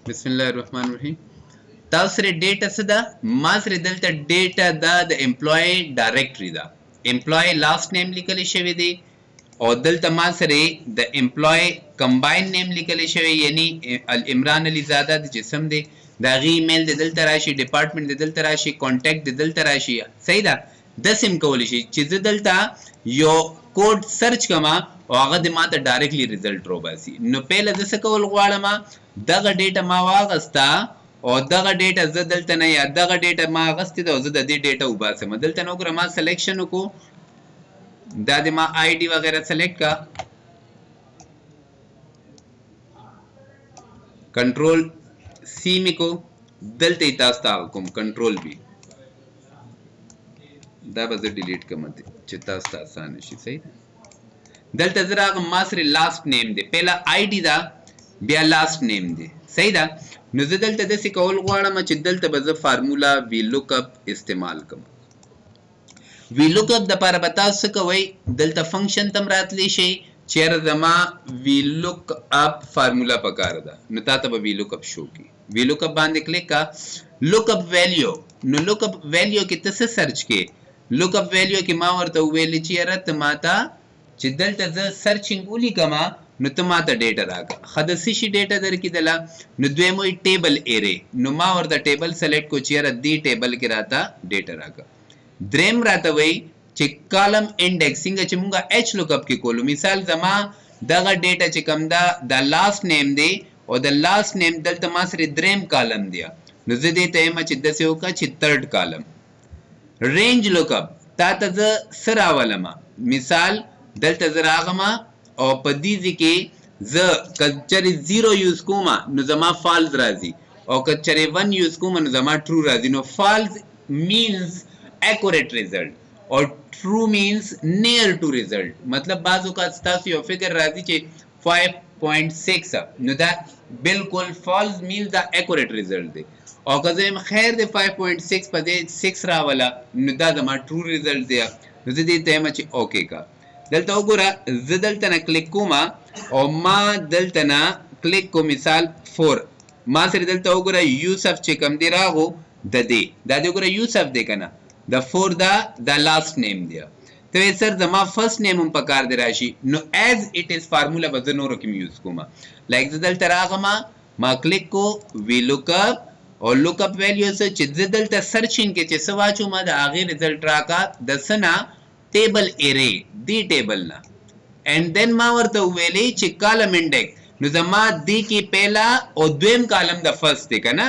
बिस्मिल्लाहिर्रहमानिर्रहीम तासरे डेटा सदा मासरे दलता डेटा दा द एम्प्लॉय डायरेक्टरी दा एम्प्लॉय लास्ट नेम लिखले शवे दे और दलता मासरे द एम्प्लॉय कंबाइन नेम लिखले शवे यानी अल इमरान अली ज़ादा द जिस्म दे दागी ईमेल दे दलता राशि डिपार्टमेंट दे दलता राशि कांटेक्ट दे दलता राशि सही दा दसिम कोली शि चीज दलता यो कोड सर्च कमा او هغه د ماته ډایرکټلی ریزلټ روباسي نو پهله د څه کول غواړم دغه ډیټا ما واغستا او دغه ډیټا زه دلته نه یا دغه ډیټا ما غستې ده او زه د دې ډیټا وباسم دلته نو ګره ما سلیکشن وکړو دا د ما آی ډي وغیرہ سلیکټ کا کنټرول سی می کو دلته تاسو ته کوم کنټرول بی دا به زه ډیلیټ کوم چې تاسو ته آسان شي صحیح دلته زراغ ماسر لاست نیم دی پہلا آئی ڈی دا بیا لاست نیم دی صحیح دا نو زه دلته داسې کول غواړم چې دلته به زه فارمولا وی لوک اپ استعمال کوم وی لوک اپ د پاره به تاسو څه کوئ دلته فنکشن تم راتلی شي چیرې زما وی لوک اپ فارمولا پکار ده نو تاسو به وی لوک اپ شو کی وی لوک اپ باندې کلیک کا لوک اپ ویلیو نو لوک اپ ویلیو کې تاسو سرچ کې لوک اپ ویلیو کې ما ورته ویل چې رات ماته چې دلته زه سرچینګ ولیکما نو ته ماته ډیټا راکړه خداسي شي ډیټا درکېدله نو دویمه ټیبل ایرے نو ما ورته ټیبل سلیکټ کو چیرې دی ټیبل کې راته ډیټا راکړه دریم راته وای چې کالم انډیکسینګ چې مونږه ایچ لوک اپ کې کولو مثال زما دغه ډیټا چې کوم دا د لاست نیم دی او د لاست نیم دلته ما سره دریم کالم دی نو زه دې ته ما چې دسه وکړه چې تھرد کالم رینج لوک اپ تا ته سره ولما مثال دلته زراغما او په دې کې ز کچری 0 یوز کوما نو زما فالز راځي او کچری 1 یوز کوما نو زما ټرو راځي نو فالز مینز اکوریټ ریزلټ او ټرو مینز نیر ټو ریزلټ مطلب بعضو کا تاسو یو فگر راځي چې 5.6 نو دا بالکل فالز مینز دا اکوریټ ریزلټ دی او که زم خیر د 5.6 په دې 6 راولا نو دا زما ټرو ریزلټ دی نو دې ته ما چې اوکے کا دلته وګوره زه دلته نه کلیک کوم او ما دلته نه کلیک کو مثال 4 ما سره دلته وګوره یوسف چې کوم دی راغو د دې دا دی وګوره یوسف دی کنه د 4 دا د لاست نیم دی ته سر زما فرست نیم هم پکار دی راشي نو as it is فارمولا به زه نور کوم یوز کوم لایک زه دلته راغم ما کلیک کو وی لوک اپ او لوک اپ ویلیوز چې زه دلته سرچینګ کې چې سواچو ما د هغه رزلټ راکا د سنا table array दी टेबल ना एंड देन मा ورته ویلې چې کالم انډیکس نو زما دی کې پہلا او دویم کالم د فرست دی کنه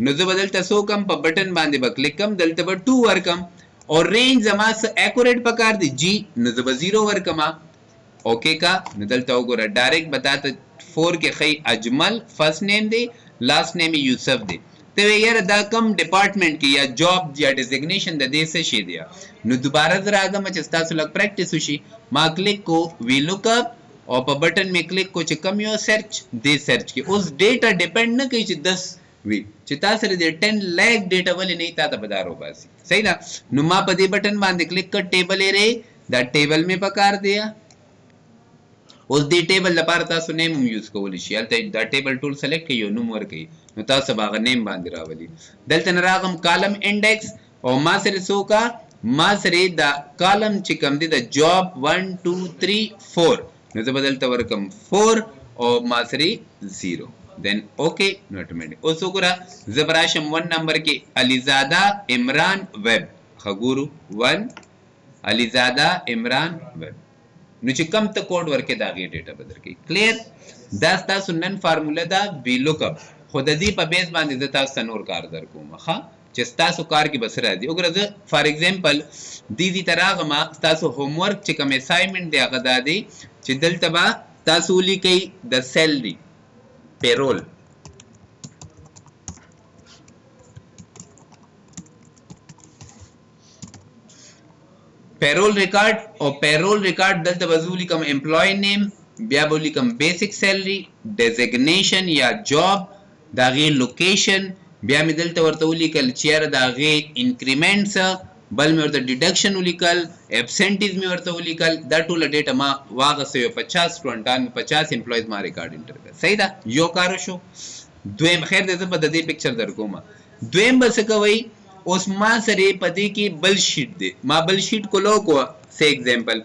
نو زه بدل تاسو کم په بٹن باندې به کلیک کم دلته به 2 ورکم او رینج زما س اکوریټ پکار دی جی نو زه به 0 ورکم اوکے کا نو دلته وګوره ډایرکټ بتاته 4 کې خی اجمل فرست نیم دی لاست نیم یوسف دی ته یاره دا کم ډپارټمنټ کې یا جاب یا ډیزګنیشن د دې څه شي دی نو دوباره راځم چې تاسو لږ پریکټیس وشي ما کلیک کو وی لوک اپ او په بٹن می کلیک کو چې کم یو سرچ دی سرچ کې اوس ډیټا ډیپند نه کوي چې 10 وی چې تاسو لري 10 لک ډیټا ولې نه تاسو بدارو باسي صحیح ده نو ما په دې بٹن باندې کلیک کړ ټیبل ایرے دا ټیبل می پکار دی اوس دې ټیبل لپاره تاسو نیم یوز کولی شئ البته دا ټیبل ټول سلیکټ کړئ نو مور کړئ نو تاسو باغ نیم باندې راولي دلته راغم کالم انډیکس او ما سره سوکا ما سره دا کالم چې کوم دی د جاب 1 2 3 4 نو زه بدلته ورکم 4 او ما سره 0 then okay نو اتوماتیک اوس وګوره زبراشم 1 نمبر کې علیزاده عمران ویب خګورو 1 علیزاده عمران ویب نو چې کم ته کوډ ورکې دا غي ډیټا بدل کی کلیر دا تاسو نن فارمولا دا وی لوک اپ خود دې په بیس باندې د تاسو نور کار در کوم ښه چې تاسو کار کې بس راځي وګوره زه فار ایگزامپل دې تراغما تاسو هوم ورک چې کوم اسایمنت دی هغه دادی چې دلته با تاسو لیکي د سیلری پیرول پیرول ریکارڈ او پیرول ریکارڈ دلته وزولی کم امپلوی نیم بیا بولی کم بیسک سیلری ډیزګنیشن یا جاب داغه لوکیشن بیا مې دلته ورته ولیکل چیرې داغه انکریمنټس بل مې ورته ډیډکشن ولیکل ابسنټیز مې ورته ولیکل دا ټول ډیټا ما واغسه 50 سټوډنټان 50 امپلویز ما ریکارډ انټر کړ صحیح ده یو کار شو دویم خیر دې په دې پکچر درکوم دویم بس کوي اوس ما سره پدې کې بل شیټ دی ما بل شیټ کو لو کو سه ایگزامپل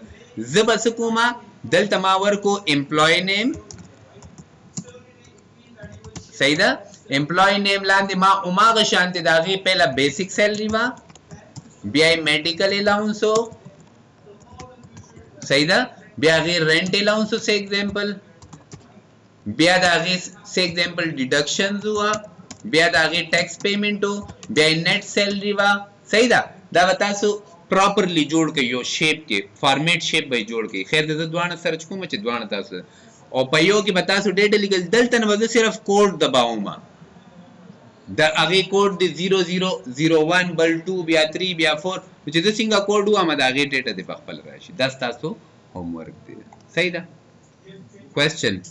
ز بس کوما دلته ما ورکو امپلوی نیم صحیح ده امپلوی نیم لاندې ما اوماغه شانتي داغي پهلا بیسیک سیلری وا بیا میډیکل الاونس صحیح ده بیا غي رنٹ الاونس سه ایگزامپل بیا داغي سه ایگزامپل ډیډکشنز وا بیا داغي ټیکس پیمنٹ بیا نیٹ سیلری وا صحیح ده دا تاسو پراپرلی جوړ کړئ یو شیپ کې فارمیټ شیپ به جوړ کړئ خیر د دوانه سرچ کوم چې دوانه تاسو او په یو کې به تاسو ډیټا لیکل دلته نه به صرف کوډ دباوم دا هغه کوډ دی 0001 بل 2 بیا 3 بیا 4 چې د څنګه کوډ و ما دا هغه ډیټا دی په خپل راشي دا تاسو هوم ورک دی صحیح ده کوېسچن